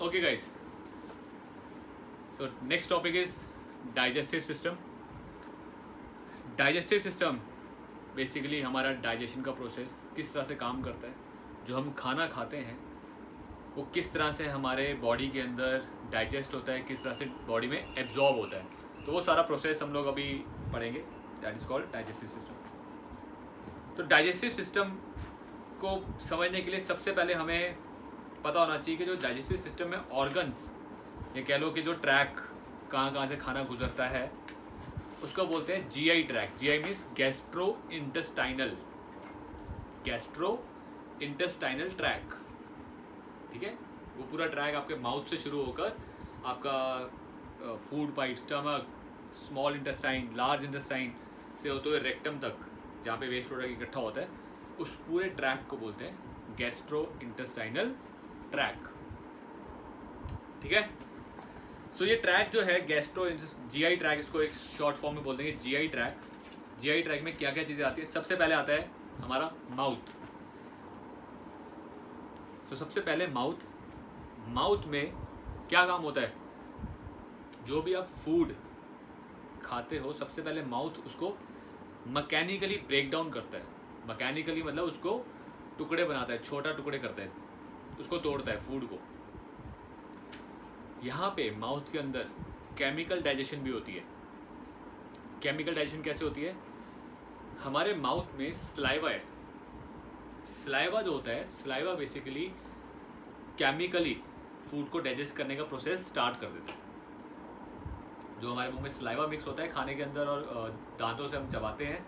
Okay, guys. So next topic is digestive system. Digestive system basically हमारा digestion का process किस तरह से काम करता है, जो हम खाना खाते हैं वो किस तरह से हमारे बॉडी के अंदर डाइजेस्ट होता है, किस तरह से बॉडी में एब्जॉर्ब होता है, तो वो सारा प्रोसेस हम लोग अभी पढ़ेंगे. That is called digestive system. तो डाइजेस्टिव सिस्टम को समझने के लिए सबसे पहले हमें पता होना चाहिए कि जो डाइजेस्टिव सिस्टम में ऑर्गन्स, ये कह लो कि जो ट्रैक कहाँ से खाना गुजरता है, उसको बोलते हैं GI tract. GI means gastro intestinal tract. ठीक है, वो पूरा ट्रैक आपके माउथ से शुरू होकर आपका food pipe, stomach, small intestine, large intestine से होते हुए रेक्टम तक, जहाँ पे वेस्ट प्रोडक्ट इकट्ठा होता है, उस पूरे ट्रैक को बोलते हैं गैस्ट्रो इंटेस्टाइनल ट्रैक. ठीक है. सो ये ट्रैक जो है गैस्ट्रो जीआई ट्रैक, इसको एक शॉर्ट फॉर्म में बोल देंगे जीआई ट्रैक. जीआई ट्रैक में क्या क्या चीज़ें आती है? सबसे पहले आता है हमारा माउथ. सो सबसे पहले माउथ में क्या काम होता है? जो भी आप फूड खाते हो, सबसे पहले माउथ उसको मैकेनिकली ब्रेक डाउन करता है. मैकेनिकली मतलब उसको टुकड़े बनाता है, छोटा टुकड़े करता है, उसको तोड़ता है फूड को. यहाँ पे माउथ के अंदर केमिकल डाइजेशन भी होती है. केमिकल डाइजेशन कैसे होती है? हमारे माउथ में सलाइवा है. सलाइवा जो होता है, सलाइवा बेसिकली केमिकली फूड को डाइजेस्ट करने का प्रोसेस स्टार्ट कर देता है. जो हमारे मुंह में सलाइवा मिक्स होता है खाने के अंदर, और दांतों से हम चबाते हैं,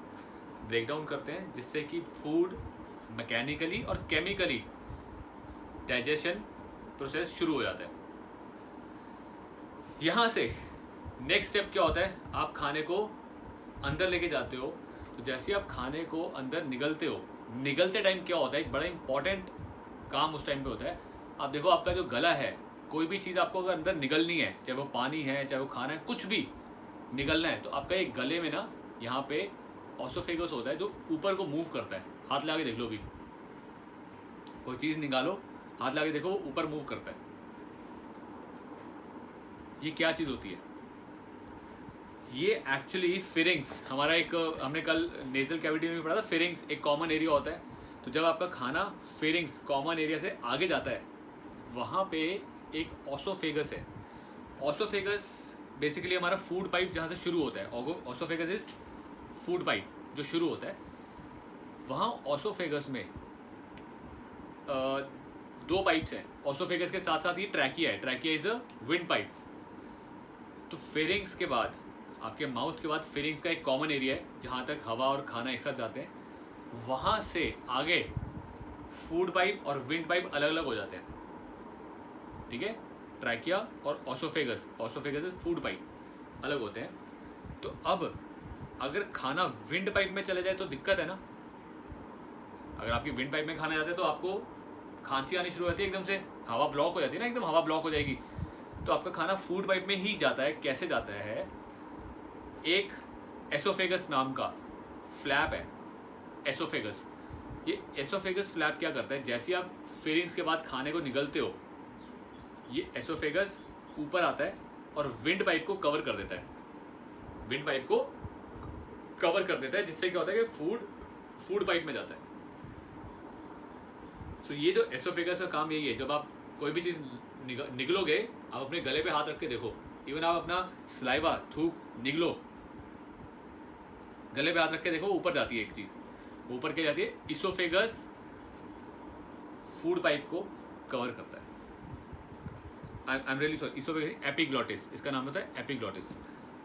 ब्रेक डाउन करते हैं, जिससे कि फूड मैकेनिकली और केमिकली डाइजेशन प्रोसेस शुरू हो जाता है. यहाँ से नेक्स्ट स्टेप क्या होता है? आप खाने को अंदर लेके जाते हो. तो जैसे आप खाने को अंदर निगलते हो, निगलते टाइम क्या होता है? एक बड़ा इंपॉर्टेंट काम उस टाइम पे होता है. आप देखो, आपका जो गला है, कोई भी चीज़ आपको अगर अंदर निगलनी है, चाहे वो पानी है, चाहे वो खाना है, कुछ भी निगलना है, तो आपका एक गले में ना यहाँ पे ऑसोफेगस होता है, जो ऊपर को मूव करता है. हाथ लगा के देख लो, भी कोई चीज़ निकालो, हाथ लगा के देखो, वो ऊपर मूव करता है. ये क्या चीज़ होती है? ये एक्चुअली फिरिंग्स, हमारा एक, हमने कल नेजल कैविटी में भी पढ़ा था, फिरिंग्स एक कॉमन एरिया होता है. तो जब आपका खाना फिरिंग्स कॉमन एरिया से आगे जाता है, वहाँ पे एक ऑसोफेगस है. ऑसोफेगस बेसिकली हमारा फूड पाइप जहाँ से शुरू होता है. ऑसोफेगस इज फूड पाइप जो शुरू होता है. वहाँ ऑसोफेगस में दो पाइप्स हैं. ऑसोफेगस के साथ साथ ये ट्रैकिया है. Trachea is a wind pipe. तो फेरिंग्स के बाद, आपके माउथ के बाद फेरिंग्स का एक कॉमन एरिया है, जहाँ तक हवा और खाना एक साथ जाते हैं. वहाँ से आगे फूड पाइप और विंड पाइप अलग अलग हो जाते हैं. ठीक है, ट्रैकिया और ऑसोफेगस इज फूड पाइप अलग होते हैं. तो अब अगर खाना विंड पाइप में चले जाए तो दिक्कत है ना. अगर आपकी विंड पाइप में खाना जाता है तो आपको खांसी आनी शुरू होती है, एकदम से हवा ब्लॉक हो जाती है ना, एकदम हवा ब्लॉक हो जाएगी. तो आपका खाना फूड पाइप में ही जाता है. कैसे जाता है? एक एसोफेगस नाम का फ्लैप है, एसोफेगस. ये एसोफेगस फ्लैप क्या करता है? जैसे आप फिरिंग्स के बाद खाने को निगलते हो, ये एसोफेगस ऊपर आता है और विंड पाइप को कवर कर देता है. विंड पाइप को कवर कर देता है, जिससे क्या होता है कि फूड पाइप में जाता है. सो ये जो एसोफेगस का काम यही है. जब आप कोई भी चीज़ निगलोगे, आप अपने गले पे हाथ रख के देखो. इवन आप अपना सलाइवा, थूक निगलो, गले पे हाथ रख के देखो, ऊपर जाती है एक चीज़. ऊपर क्या जाती है? इसोफेगस फूड पाइप को कवर करता है. I am really sorry. Oesophagus, epiglottis इसका नाम होता है, एपिग्लॉटिस.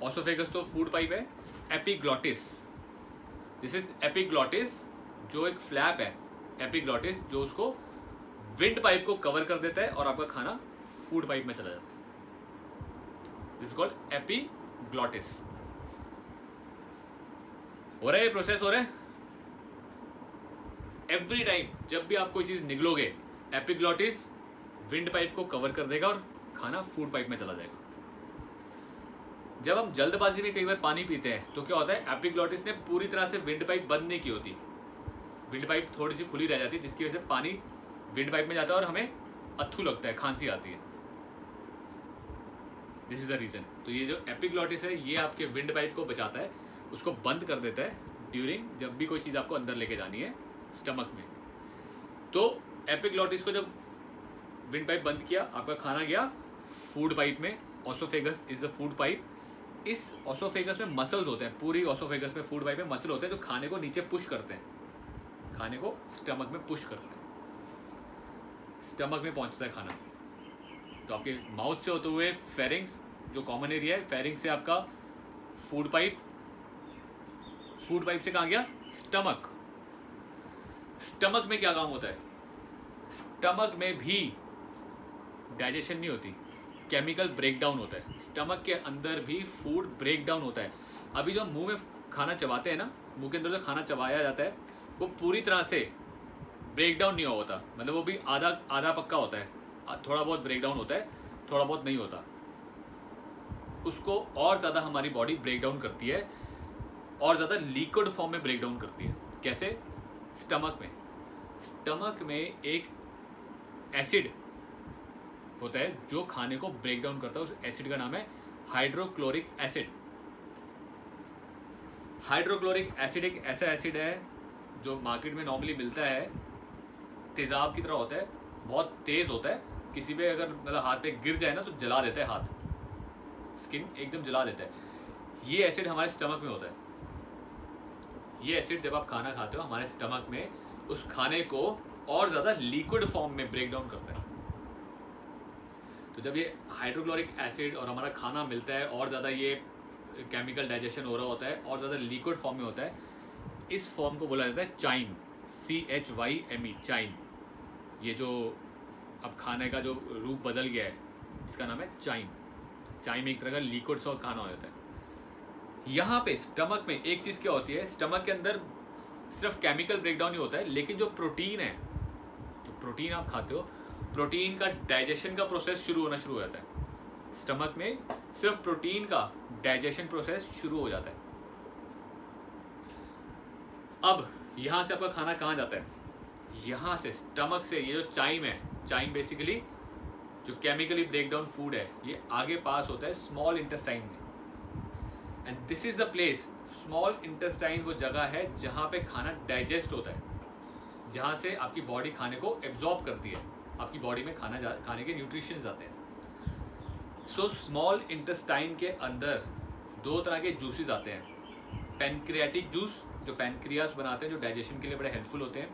ऑसोफेगस तो फूड पाइप है. एपिग्लॉटिस, दिस इज एपिग्लॉटिस, जो एक फ्लैप है, एपिग्लॉटिस, जो उसको विंड पाइप को कवर कर देता है और आपका खाना फूड पाइप में चला जाता है. This is called epiglottis. हो रहा है ये प्रोसेस, हो रहा है. एवरी टाइम जब भी आप कोई चीज निगलोगे, एपिग्लॉटिस विंड पाइप को कवर कर देगा और खाना फूड पाइप में चला जाएगा. जब हम जल्दबाजी में कई बार पानी पीते हैं तो क्या होता है? एपिग्लॉटिस ने पूरी तरह से विंड पाइप बंद नहीं की होती. विंड पाइप थोड़ी सी खुली रह जाती है, जिसकी वजह से पानी विंड पाइप में जाता है और हमें अथू लगता है, खांसी आती है. This is the reason. तो ये जो एपिग्लॉटिस है ये आपके विंड पाइप को बचाता है, उसको बंद कर देता है ड्यूरिंग जब भी कोई चीज़ आपको अंदर लेके जानी है स्टमक में। तो एपिग्लॉटिस को जब विंड पाइप बंद किया, आपका खाना गया फूड पाइप में। Oesophagus is the food pipe. इस ऑसोफेगस में मसल्स होते हैं, पूरी ऑसोफेगस में फूड पाइप में मसल होते हैं जो खाने को नीचे पुश करते हैं, खाने को स्टमक में पुश करते हैं, स्टमक में पहुंचता है खाना। तो आपके माउथ से होते हुए फेरिंग्स जो कॉमन एरिया है, फेरिंग्स से आपका फूड पाइप, फूड पाइप से कहाँ गया स्टमक। स्टमक में क्या काम होता है, स्टमक में भी डाइजेशन नहीं होती, केमिकल ब्रेकडाउन होता है। स्टमक के अंदर भी फूड ब्रेकडाउन होता है। अभी जो मुंह में खाना चबाते हैं ना, मुंह के अंदर जो खाना चबाया जाता है वो पूरी तरह से ब्रेकडाउन नहीं होता, मतलब वो भी आधा आधा पक्का होता है, थोड़ा बहुत ब्रेकडाउन होता है, थोड़ा बहुत नहीं होता। उसको और ज़्यादा हमारी बॉडी ब्रेकडाउन करती है, और ज़्यादा लिक्विड फॉर्म में ब्रेकडाउन करती है। कैसे? स्टमक में, स्टमक में एक एसिड होता है जो खाने को ब्रेक डाउन करता है। उस एसिड का नाम है हाइड्रोक्लोरिक एसिड। हाइड्रोक्लोरिक एसिड एक ऐसा एसिड है जो मार्केट में नॉर्मली मिलता है, तेजाब की तरह होता है, बहुत तेज होता है, किसी पे अगर मतलब हाथ पे गिर जाए ना तो जला देता है, हाथ स्किन एकदम जला देता है। ये एसिड हमारे स्टमक में होता है। ये एसिड जब आप खाना खाते हो हमारे स्टमक में उस खाने को और ज़्यादा लिक्विड फॉर्म में ब्रेक डाउन करता है। तो जब ये हाइड्रोक्लोरिक एसिड और हमारा खाना मिलता है और ज़्यादा ये केमिकल डाइजेशन हो रहा होता है और ज़्यादा लिक्विड फॉर्म में होता है, इस फॉर्म को बोला जाता है चाइम, CHYME, चाइम। ये जो अब खाने का जो रूप बदल गया है इसका नाम है चाइम। चाइम एक तरह का लिक्विड सा खाना हो जाता है। यहाँ पे स्टमक में एक चीज़ क्या होती है, स्टमक के अंदर सिर्फ केमिकल ब्रेकडाउन ही होता है, लेकिन जो प्रोटीन है, जो प्रोटीन आप खाते हो, प्रोटीन का डाइजेशन का प्रोसेस शुरू होना शुरू हो जाता है। स्टमक में सिर्फ प्रोटीन का डाइजेशन प्रोसेस शुरू हो जाता है। अब यहाँ से आपका खाना कहाँ जाता है, यहाँ से स्टमक से ये जो चाइम है, चाइम बेसिकली जो केमिकली ब्रेकडाउन फूड है, ये आगे पास होता है स्मॉल इंटेस्टाइन में। And this is the place, small intestine वो जगह है जहाँ पे खाना डाइजेस्ट होता है, जहाँ से आपकी बॉडी खाने को एब्जॉर्ब करती है, आपकी बॉडी में खाने के न्यूट्रिशंस आते हैं। सो स्मॉल इंटेस्टाइन के अंदर दो तरह के जूसेस आते हैं। पैनक्रियाटिक जूस जो पैनक्रियास बनाते हैं, जो डाइजेशन के लिए बड़े हेल्पफुल होते हैं,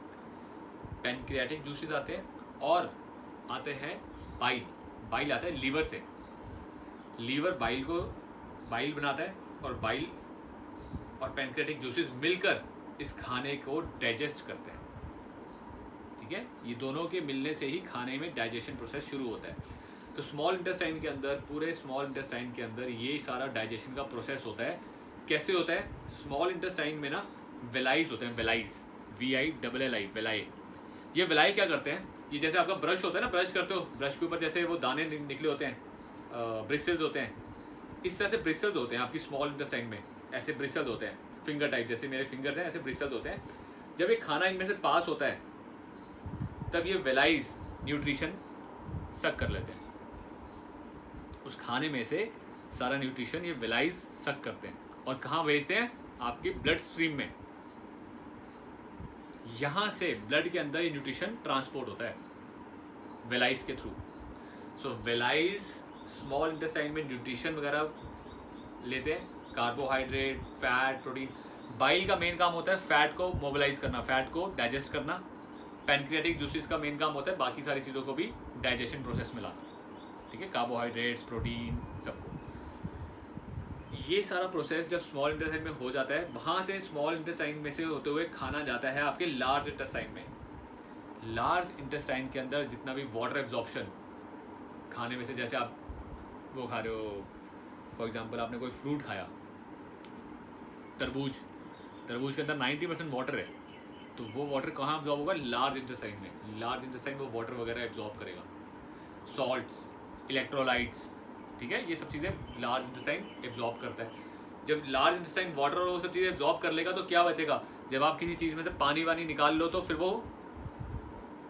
पैनक्रियाटिक जूसेस आते हैं। और आते हैं बाइल, बाइल आता है लीवर से, लीवर बाइल को बाइल बनाता है, और बाइल और पैनक्रियाटिक जूसेस मिलकर इस खाने को डाइजेस्ट करते हैं। ठीक है, ये दोनों के मिलने से ही खाने में डाइजेशन प्रोसेस शुरू होता है। तो स्मॉल इंटेस्टाइन के अंदर, पूरे स्मॉल इंटेस्टाइन के अंदर ये सारा डाइजेशन का प्रोसेस होता है। कैसे होता है? स्मॉल इंटेस्टाइन में ना वेलाइज होते हैं, वेलाइज, VILLI, वेलाई। ये वेलाई क्या करते हैं, ये जैसे आपका ब्रश होता है ना, ब्रश करते हो, ब्रश के ऊपर जैसे वो दाने निकले होते हैं, ब्रिसल्स होते हैं, इस तरह से ब्रिसल्स होते हैं आपकी स्मॉल इंटेस्टाइन में, ऐसे ब्रिसल्स होते हैं, फिंगर टाइप, जैसे मेरे फिंगर्स हैं ऐसे ब्रिसल्स होते हैं। जब एक खाना इनमें से पास होता है तब ये वेलाइज न्यूट्रिशन सक कर लेते हैं, उस खाने में से सारा न्यूट्रिशन ये वेलाइज सक करते हैं और कहाँ भेजते हैं? आपके ब्लड स्ट्रीम में। यहाँ से ब्लड के अंदर ये न्यूट्रिशन ट्रांसपोर्ट होता है वेलाइज के थ्रू। सो वेलाइज स्मॉल इंटेस्टाइन में न्यूट्रिशन वगैरह लेते हैं, कार्बोहाइड्रेट, फैट, प्रोटीन। बाइल का मेन काम होता है फैट को मोबिलाइज करना, फैट को डाइजेस्ट करना। पैनक्रियाटिक जूसेस का मेन काम होता है बाकी सारी चीज़ों को भी डाइजेशन प्रोसेस में लाना। ठीक है, कार्बोहाइड्रेट्स, प्रोटीन, सबको। ये सारा प्रोसेस जब स्मॉल इंटेस्टाइन में हो जाता है, वहाँ से स्मॉल इंटेस्टाइन में से होते हुए खाना जाता है आपके लार्ज इंटेस्टाइन में। लार्ज इंटेस्टाइन के अंदर जितना भी वाटर एब्जॉर्प्शन खाने में से, जैसे आप वो खा रहे हो, फॉर एग्जांपल आपने कोई फ्रूट खाया, तरबूज, तरबूज के अंदर 90% वाटर है, तो वो वाटर कहाँ एब्जॉर्ब होगा? लार्ज इंटेस्टाइन में। लार्ज इंटेस्टाइन वो वाटर वगैरह एब्जॉर्ब करेगा, सॉल्ट्स, इलेक्ट्रोलाइट्स, ठीक है, ये सब चीज़ें लार्ज इंटेस्टाइन एब्जॉर्ब करता है। जब लार्ज इंटेस्टाइन वाटर और वो सब चीज़ें एब्जॉर्ब कर लेगा तो क्या बचेगा? जब आप किसी चीज़ में से पानी वानी निकाल लो तो फिर वो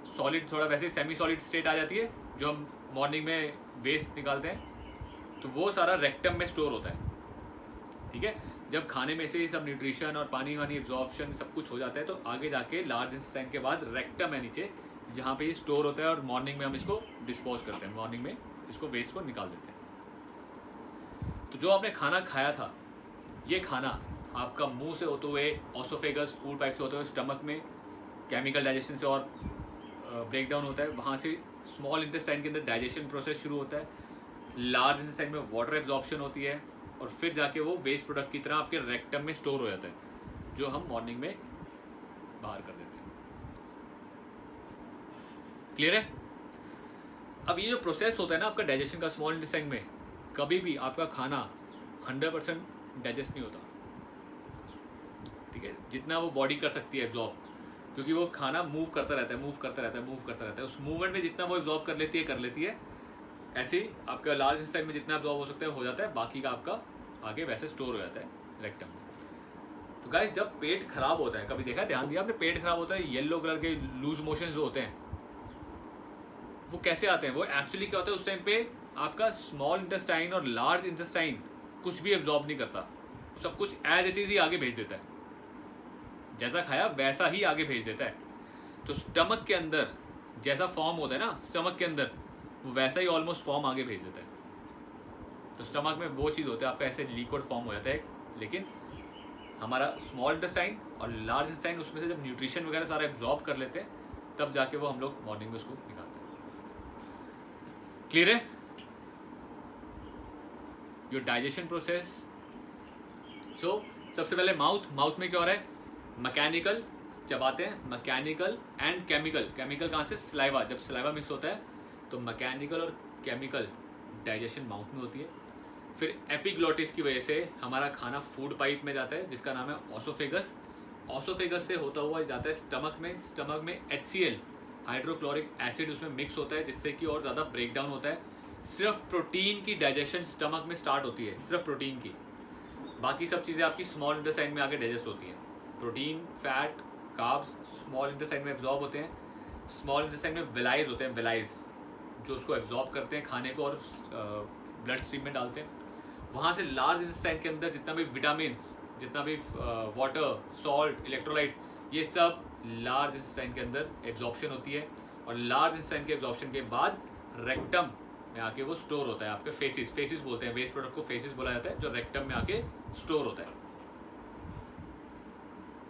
सॉलिड, थोड़ा वैसे सेमी सॉलिड स्टेट आ जाती है, जो हम मॉर्निंग में वेस्ट निकालते हैं, तो वो सारा रेक्टम में स्टोर होता है, ठीक है। जब खाने में से ही सब न्यूट्रिशन और पानी वानी एब्जॉर्प्शन सब कुछ हो जाता है तो आगे जाके लार्ज इंटेस्टाइन के बाद रेक्टम है नीचे, जहाँ पे ये स्टोर होता है और मॉर्निंग में हम इसको डिस्पोज करते हैं, मॉर्निंग में इसको वेस्ट को निकाल देते हैं। तो जो आपने खाना खाया था, ये खाना आपका मुंह से होते हुए ऑसोफेगस फूड पाइप से होते हुए स्टमक में केमिकल डाइजेशन से और ब्रेक डाउन होता है, वहाँ से स्मॉल इंटेस्टाइन के अंदर डाइजेशन प्रोसेस शुरू होता है, लार्ज इंटेस्टाइन में वाटर एब्जॉर्प्शन होती है और फिर जाके वो वेस्ट प्रोडक्ट की तरह आपके रेक्टम में स्टोर हो जाता है, जो हम मॉर्निंग में बाहर कर देते हैं। क्लियर है? अब ये जो प्रोसेस होता है ना आपका डाइजेशन का स्मॉल इंटेस्टाइन में, कभी भी आपका खाना 100% डाइजेस्ट नहीं होता, ठीक है, जितना वो बॉडी कर सकती है एब्जॉर्ब, क्योंकि वो खाना मूव करता रहता है, मूव करता रहता है, मूव करता रहता है। उस मूवमेंट में जितना वो एब्जॉर्ब कर लेती है, ऐसे ही आपका लार्ज इंटेस्टाइन में जितना एब्जॉर्ब हो सकता है हो जाता है, बाकी का आपका आगे वैसे स्टोर हो जाता है रेक्टम में। तो गाइस, जब पेट खराब होता है, कभी देखा, ध्यान दिया आपने, पेट खराब होता है, येलो कलर के लूज मोशंस जो होते हैं वो कैसे आते हैं? वो एक्चुअली क्या होता है, उस टाइम पे आपका स्मॉल इंटेस्टाइन और लार्ज इंटेस्टाइन कुछ भी एब्जॉर्ब नहीं करता, सब कुछ एज इट इज ही आगे भेज देता है, जैसा खाया वैसा ही आगे भेज देता है। तो स्टमक के अंदर जैसा फॉर्म होता है ना, स्टमक के अंदर वो वैसा ही ऑलमोस्ट फॉर्म आगे भेज देता है। तो स्टमक में वो चीज़ होता है, आपका ऐसे लिक्विड फॉर्म हो जाता है, लेकिन हमारा स्मॉल इंटेस्टाइन और लार्ज इंटेस्टाइन उसमें से जब न्यूट्रिशन वगैरह सारा एब्जॉर्ब कर लेते हैं, तब जाके वो हम लोग मॉर्निंग में उसको निकालते हैं। क्लियर है? Your digestion process. सो सबसे पहले माउथ में क्या हो रहा है? मैकेनिकल चबाते हैं, मैकेनिकल एंड केमिकल। केमिकल कहाँ से? सलाइवा। जब सलाइवा मिक्स होता है तो मैकेनिकल और केमिकल डाइजेशन माउथ में होती है। फिर एपिग्लोटिस की वजह से हमारा खाना फूड पाइप में जाता है, जिसका नाम है ऑसोफेगस। ऑसोफेगस से होता हुआ जाता है स्टमक में। स्टमक में HCl हाइड्रोक्लोरिक एसिड उसमें मिक्स होता है, जिससे कि और ज़्यादा ब्रेक डाउन होता है। सिर्फ प्रोटीन की डाइजेशन स्टमक में स्टार्ट होती है, सिर्फ प्रोटीन की। बाकी सब चीज़ें आपकी स्मॉल इंटेस्टाइन में आके डाइजेस्ट होती हैं। Protein, fat, carbs small intestine में एब्जॉर्ब होते हैं। स्मॉल इंटेस्टाइन में विलाइज होते हैं, विलाइज जो उसको एब्जॉर्ब करते हैं खाने को और ब्लड स्ट्रीम में डालते हैं। वहाँ से लार्ज इंटेस्टाइन के अंदर जितना भी विटामिन्स, जितना भी वाटर, सॉल्ट, इलेक्ट्रोलाइट्स, ये सब लार्ज इंटेस्टाइन के अंदर एब्जॉर्प्शन होती है। और लार्ज इंटेस्टाइन के एब्जॉर्प्शन के बाद रेक्टम में आके वो स्टोर होता है। आपके फेसिस बोलते हैं, वेस्ट प्रोडक्ट को फेसिस बोला जाता है, जो रेक्टम में आके स्टोर होता है।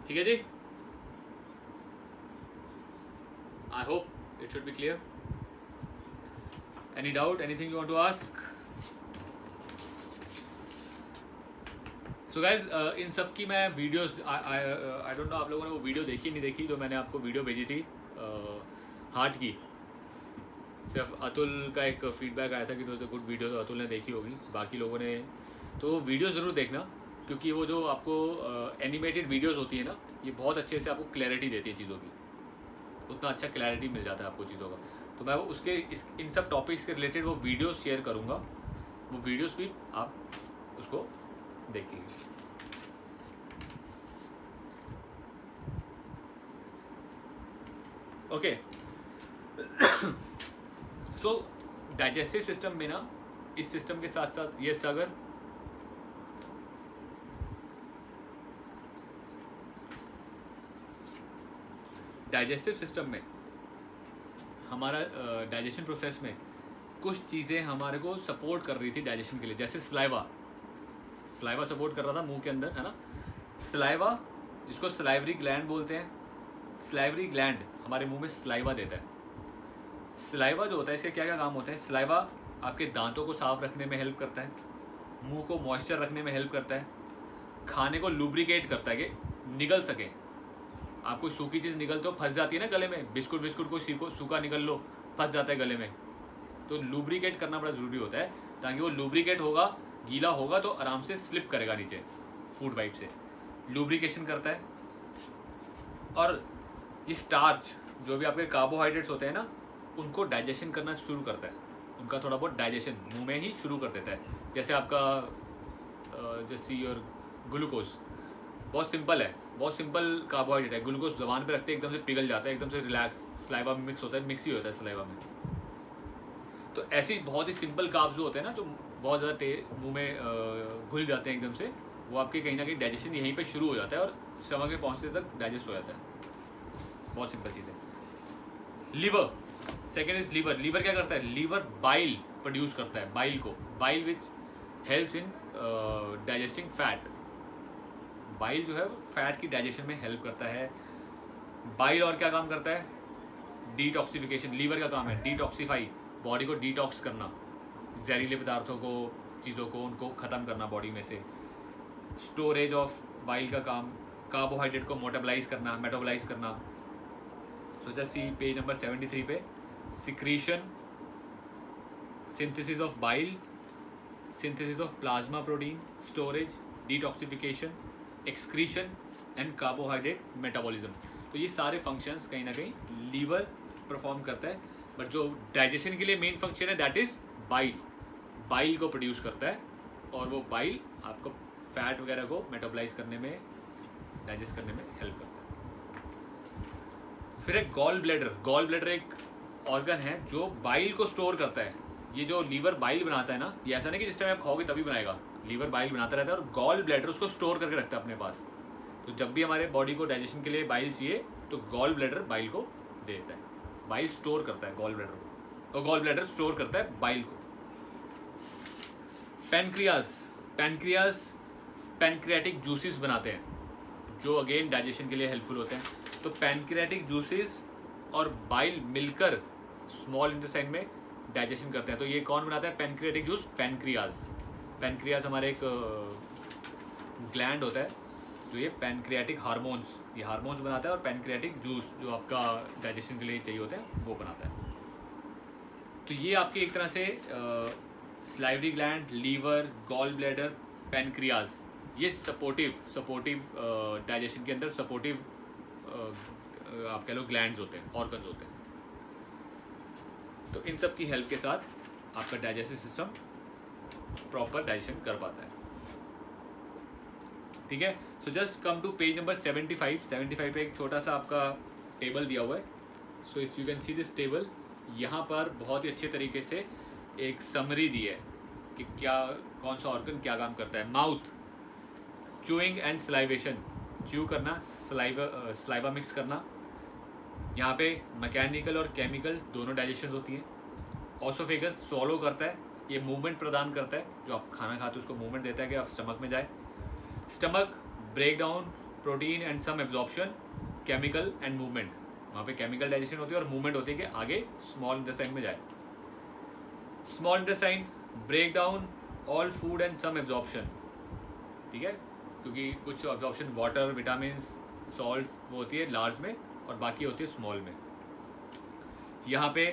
ठीक है जी? I hope it should be clear. Any doubt, anything you want to ask? So guys, इन सब की मैं वीडियोस, आई डोंट नो आप लोगों ने वो वीडियो देखी नहीं देखी, जो मैंने आपको वीडियो भेजी थी हार्ट की। सिर्फ अतुल का एक फीडबैक आया था कि वॉज अ गुड वीडियो, तो अतुल ने देखी होगी, बाकी लोगों ने तो वीडियो ज़रूर देखना, क्योंकि वो जो आपको एनिमेटेड वीडियोस होती है ना, ये बहुत अच्छे से आपको क्लैरिटी देती है चीज़ों की, उतना अच्छा क्लैरिटी मिल जाता है आपको चीज़ों का। तो मैं वो उसके इन सब टॉपिक्स के रिलेटेड वो वीडियोस शेयर करूँगा, वो वीडियोस भी आप उसको देखिए। ओके, सो डाइजेस्टिव सिस्टम में ना, इस सिस्टम के साथ साथ ये सागर डाइजेस्टिव सिस्टम में हमारा डाइजेशन प्रोसेस में कुछ चीज़ें हमारे को सपोर्ट कर रही थी डाइजेशन के लिए, जैसे सलाइवा सपोर्ट कर रहा था मुंह के अंदर, है ना। सलाइवा, जिसको सलाइवरी ग्लैंड बोलते हैं, सलाइवरी ग्लैंड हमारे मुंह में सलाइवा देता है। सलाइवा जो होता है, इसके क्या क्या काम होते हैं? सलाइवा आपके दांतों को साफ रखने में हेल्प करता है, मुंह को मॉइस्चर रखने में हेल्प करता है, खाने को लुब्रिकेट करता है कि निगल सके। आप कोई सूखी चीज़ निगलते हो, फंस जाती है ना गले में, बिस्कुट कोई सूखा निगल लो, फंस जाता है गले में, तो लुब्रिकेट करना बड़ा ज़रूरी होता है, ताकि वो लुब्रिकेट होगा, गीला होगा तो आराम से स्लिप करेगा नीचे, फूड पाइप से लुब्रिकेशन करता है। और ये स्टार्च, जो भी आपके कार्बोहाइड्रेट्स होते हैं ना, उनको डाइजेशन करना शुरू करता है, उनका थोड़ा बहुत डाइजेशन मुंह में ही शुरू कर देता है। जैसे आपका जैसे और ग्लूकोज बहुत सिंपल है, बहुत सिंपल कार्बोहाइड्रेट है। ग्लूकोज ज़बान पे रखते हैं, एकदम से पिघल जाता है, एकदम से रिलैक्स, सलाइवा में मिक्स होता है, मिक्स ही होता है सलाइवा में। तो ऐसी बहुत ही सिंपल कार्ब्स जो होते हैं ना, जो बहुत ज़्यादा मुंह में घुल जाते हैं एकदम से, वो आपके कहीं ना कहीं डाइजेशन यहीं पे शुरू हो जाता है और स्टमक में पहुंचने तक डाइजेस्ट हो जाता है। बहुत सिंपल चीज़ है। Liver, second is liver. Liver क्या करता है? लीवर बाइल प्रोड्यूस करता है, बाइल को, bile which helps in digesting fat. Bile जो है वो फैट की डाइजेशन में हेल्प करता है। बाइल और क्या काम करता है? डिटॉक्सिफिकेशन। लीवर का काम है डिटॉक्सीफाई, बॉडी को डिटॉक्स करना, जहरीले पदार्थों को, चीज़ों को, उनको ख़त्म करना बॉडी में से। स्टोरेज ऑफ बाइल का काम, कार्बोहाइड्रेट को मेटाबोलाइज करना। So just see page number 73 पे, secretion, synthesis of bile, synthesis of plasma protein, storage, detoxification, excretion and carbohydrate metabolism. तो ये सारे फंक्शंस कहीं ना कहीं लीवर परफॉर्म करता है, बट जो डाइजेशन के लिए मेन फंक्शन है दैट इज बाइल। बाइल को प्रोड्यूस करता है और वो बाइल आपको फैट वगैरह को मेटाबोलाइज करने में, डाइजेस्ट करने में हेल्प करता है। फिर एक गॉल ब्लैडर। गॉल ब्लैडर एक ऑर्गन है जो बाइल को स्टोर करता है। ये जो लीवर बाइल बनाता है ना, ये ऐसा नहीं कि जिस टाइम आप खाओगे तभी बनाएगा, लीवर बाइल बनाता रहता है और गॉल ब्लैडर उसको स्टोर करके रखता है अपने पास। तो जब भी हमारे बॉडी को डाइजेशन के लिए बाइल चाहिए तो गॉल ब्लैडर बाइल को दे देता है। बाइल स्टोर करता है गॉल ब्लैडर को, और गॉल ब्लैडर स्टोर करता है बाइल को। पैनक्रियाज पैनक्रियाटिक जूसेस बनाते हैं जो अगेन डाइजेशन के लिए हेल्पफुल होते हैं। तो पैनक्रियाटिक जूसेस और बाइल मिलकर स्मॉल इंटेस्टाइन में डाइजेशन करते हैं। तो ये कौन बनाता है पैनक्रियाटिक जूस? पैनक्रियाज हमारे एक ग्लैंड होता है जो ये पैनक्रियाटिक हार्मोन्स, ये हार्मोन्स बनाता है, और पैनक्रियाटिक जूस जो आपका डाइजेशन के लिए चाहिए होता है वो बनाता है। तो ये आपके एक तरह से salivary gland, liver, gall bladder, pancreas, ये सपोर्टिव डाइजेशन के अंदर सपोर्टिव आप कह लो ग्लैंड्स होते हैं, ऑर्गन्स होते हैं। तो इन सब की हेल्प के साथ आपका डाइजेस्टिव सिस्टम प्रॉपर डाइजेशन कर पाता है। ठीक है, so just come to page number 75 पे एक छोटा सा आपका टेबल दिया हुआ है। So if you can see this table, यहाँ पर बहुत ही अच्छे तरीके से एक समरी दी है कि क्या, कौन सा ऑर्गन क्या काम करता है। Mouth, chewing and salivation, chew करना, स्लाइवा मिक्स करना। यहाँ पे मैकेनिकल और केमिकल दोनों डाइजेशन होती हैं। ऑसोफेगस सॉलो करता है, ये मूवमेंट प्रदान करता है, जो आप खाना खाते हो उसको मूवमेंट देता है कि आप स्टमक में जाए। Stomach, break down protein and some absorption, chemical and movement, वहाँ पे केमिकल डाइजेशन होती है और मूवमेंट होती है कि आगे स्मॉल इंटेस्टाइन में जाए। Small intestine, break down all food and some absorption, ठीक है, क्योंकि कुछ एब्जॉर्प्शन वाटर, विटामिन, सॉल्ट्स वो होती है लार्ज में और बाकी होती है स्मॉल में। यहाँ पे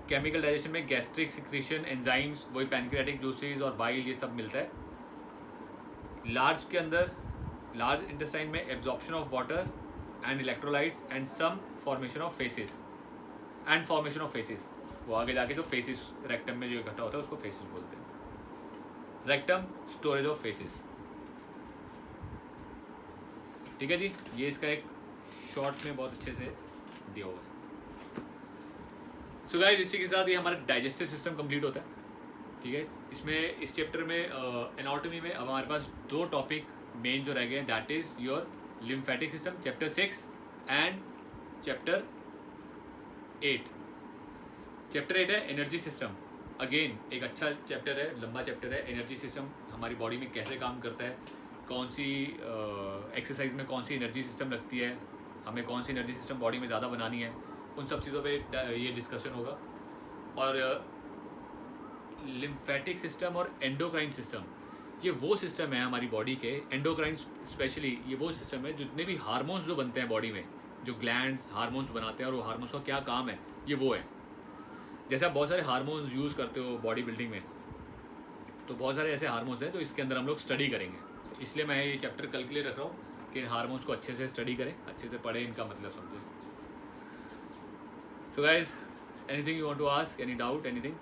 केमिकल डाइजेशन में गैस्ट्रिक सिक्रीशन, एंजाइम्स, वही पैनक्रियाटिक जूसेस और बाइल, ये सब मिलता है। लार्ज के अंदर, लार्ज इंटेस्टाइन में absorption of water and electrolytes and some formation of feces वो आगे जाके जो फेसिस रेक्टम में जो इकट्ठा होता है उसको फेसिस बोलते हैं। Rectum, storage of faces. ठीक है जी, ये इसका एक शॉर्ट में बहुत अच्छे से दिया हुआ है। सो गाइस, इसी के साथ ये हमारा डाइजेस्टिव सिस्टम कंप्लीट होता है। ठीक है, इसमें इस चैप्टर में एनाटॉमी में अब हमारे पास 2 टॉपिक मेन जो रह गए हैं, that is your lymphatic system, chapter 6 and chapter 8। Chapter 8 है एनर्जी सिस्टम। अगेन एक अच्छा चैप्टर है, लंबा चैप्टर है। एनर्जी सिस्टम हमारी बॉडी में कैसे काम करता है, कौन सी एक्सरसाइज में कौन सी एनर्जी सिस्टम लगती है, हमें कौन सी एनर्जी सिस्टम बॉडी में ज़्यादा बनानी है, उन सब चीज़ों पे ये डिस्कशन होगा। और लिम्फेटिक सिस्टम और एंडोक्राइन सिस्टम, ये वो सिस्टम है हमारी बॉडी के, एंडोक्राइन स्पेशली ये वो सिस्टम है जितने भी हार्मोन्स जो बनते हैं बॉडी में, जो ग्लैंड्स हार्मोन्स बनाते हैं और वो हार्मोन्स का क्या काम है, ये वो है। जैसे आप बहुत सारे हार्मोन्स यूज़ करते हो बॉडी बिल्डिंग में, तो बहुत सारे ऐसे हार्मोन्स हैं जो इसके अंदर हम लोग स्टडी करेंगे। तो इसलिए मैं ये चैप्टर कल के लिए रख रहा हूँ कि इन हार्मोन्स को अच्छे से स्टडी करें, अच्छे से पढ़ें, इनका मतलब समझें। So guys, anything you want to ask, any doubt, anything?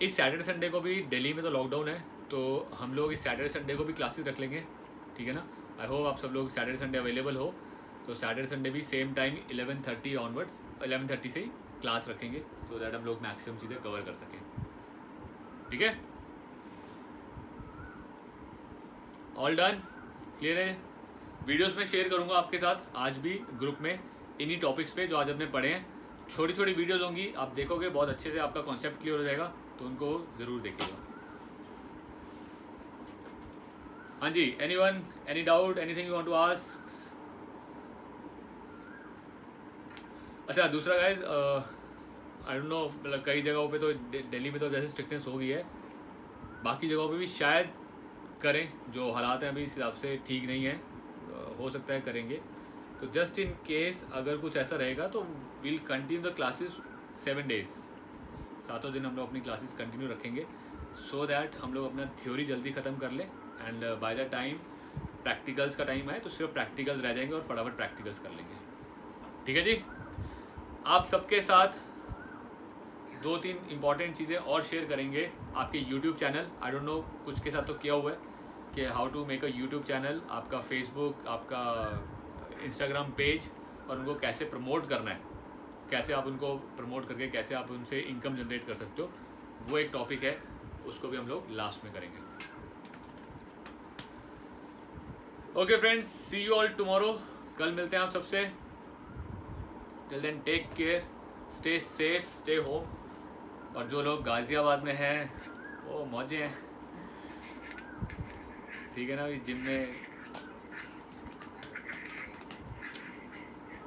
इस सैटरडे संडे को भी दिल्ली में तो लॉकडाउन है, तो हम लोग इस सैटरडे संडे को भी क्लासेस रख लेंगे, ठीक है ना। आई होप आप सब लोग सैटरडे संडे अवेलेबल हो। तो सैटरडे संडे भी सेम टाइम 11:30 ऑनवर्ड्स, 11:30 से ही क्लास रखेंगे, सो दैट हम लोग मैक्सिमम चीज़ें कवर कर सकें। ठीक है, ऑल डन, क्लियर है। वीडियोस में शेयर करूंगा आपके साथ आज भी ग्रुप में इन्हीं टॉपिक्स पे जो आज हमने पढ़े हैं। छोटी छोटी वीडियोस होंगी, आप देखोगे बहुत अच्छे से आपका कॉन्सेप्ट क्लियर हो जाएगा, तो उनको ज़रूर देखिएगा। हाँ जी, anyone, any doubt, anything you want to ask? अच्छा, दूसरा गाइज, आई डोंट नो, मतलब कई जगहों पे तो दिल्ली में तो जैसे स्ट्रिक्टनेस हो गई है, बाकी जगहों पे भी शायद करें, जो हालात हैं अभी इस हिसाब से ठीक नहीं है, हो सकता है करेंगे। तो जस्ट इन केस अगर कुछ ऐसा रहेगा तो will continue the classes 7 days, 7 दिन हम लोग अपनी क्लासेस कंटिन्यू रखेंगे, सो दैट हम लोग अपना थ्योरी जल्दी ख़त्म कर लें, and by the time practicals का टाइम आए तो सिर्फ प्रैक्टिकल्स रह जाएंगे और फटाफट प्रैक्टिकल्स कर लेंगे। ठीक है जी, आप सबके साथ 2-3 इंपॉर्टेंट चीज़ें और शेयर करेंगे। आपके YouTube channel, I don't know कुछ के साथ तो किया हुआ है कि how to make a YouTube channel, आपका फेसबुक, आपका इंस्टाग्राम पेज, और उनको कैसे प्रमोट करना है, कैसे आप उनको प्रमोट करके कैसे आप उनसे इनकम जनरेट कर सकते हो, वो एक टॉपिक है, उसको भी हम लोग लास्ट में करेंगे। Okay friends, see you all tomorrow, कल मिलते हैं आप सबसे। Till then take care, stay safe, stay home, और जो लोग गाज़ियाबाद में हैं वो मौजे हैं, ठीक है ना, जिम में।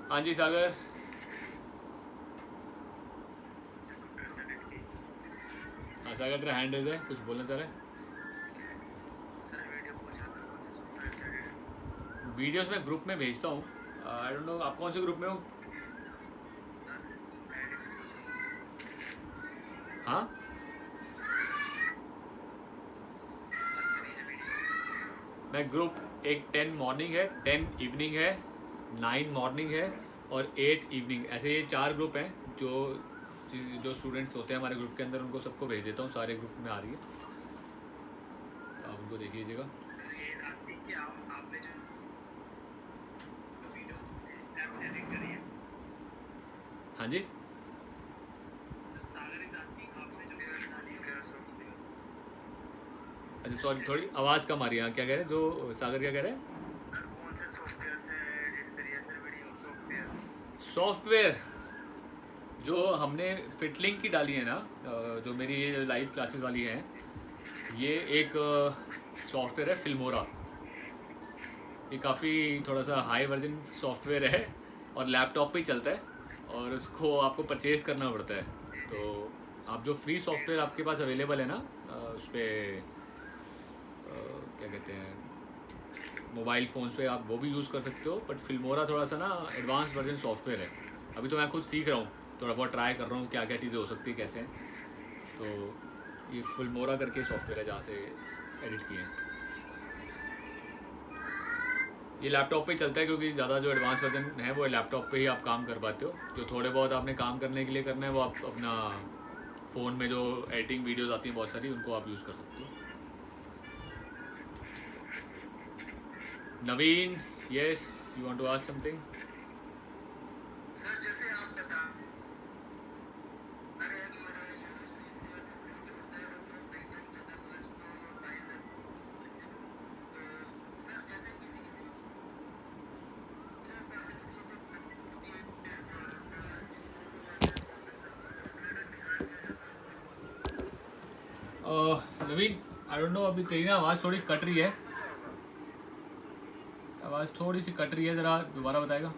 हाँ जी सागर, हाँ सागर तेरा हैंड रेज है, कुछ बोलना चाह रहा है? वीडियोस मैं ग्रुप में भेजता हूँ, आई डोंट नो आप कौन से ग्रुप में हो? हाँ, मैं ग्रुप, एक 10 मॉर्निंग है, 10 इवनिंग है, 9 मॉर्निंग है और 8 इवनिंग, ऐसे ये 4 ग्रुप हैं जो स्टूडेंट्स होते हैं हमारे ग्रुप के अंदर, उनको सबको भेज देता हूँ, सारे ग्रुप में आ रही है, तो आप उनको देख लीजिएगा। हाँ जी, अच्छा सॉरी, थोड़ी आवाज़ कम आ रही है, क्या कह रहे हैं, जो सागर क्या कह रहे हैं? सॉफ्टवेयर जो हमने फिटलिंक की डाली है ना, जो मेरी ये लाइव क्लासेस वाली है, ये एक सॉफ्टवेयर है फिल्मोरा, ये काफ़ी थोड़ा सा हाई वर्जन सॉफ्टवेयर है और लैपटॉप पे ही चलता है, और उसको आपको परचेज़ करना पड़ता है। तो आप जो फ्री सॉफ्टवेयर आपके पास अवेलेबल है ना, उस पर क्या कहते हैं, मोबाइल फ़ोन्स पे आप वो भी यूज़ कर सकते हो, बट फिल्मोरा थोड़ा सा ना एडवांस वर्जन सॉफ्टवेयर है, अभी तो मैं खुद सीख रहा हूँ, थोड़ा बहुत ट्राई कर रहा हूँ क्या क्या चीज़ें हो सकती है कैसे। तो ये फिल्मोरा करके सॉफ्टवेयर है जहाँ से एडिट किए हैं, ये लैपटॉप पे ही चलता है, क्योंकि ज़्यादा जो एडवांस वर्जन है वो लैपटॉप पे ही आप काम कर पाते हो, जो थोड़े बहुत आपने काम करने के लिए करना है वो आप अपना फ़ोन में जो एडिटिंग वीडियोस आती हैं बहुत सारी, उनको आप यूज़ कर सकते हो। Naveen, yes, you want to ask something? Naveen, I don't know, अभी तेरी ना आवाज़ थोड़ी कट रही है, आवाज़ थोड़ी सी कट रही है, ज़रा दोबारा बताएगा?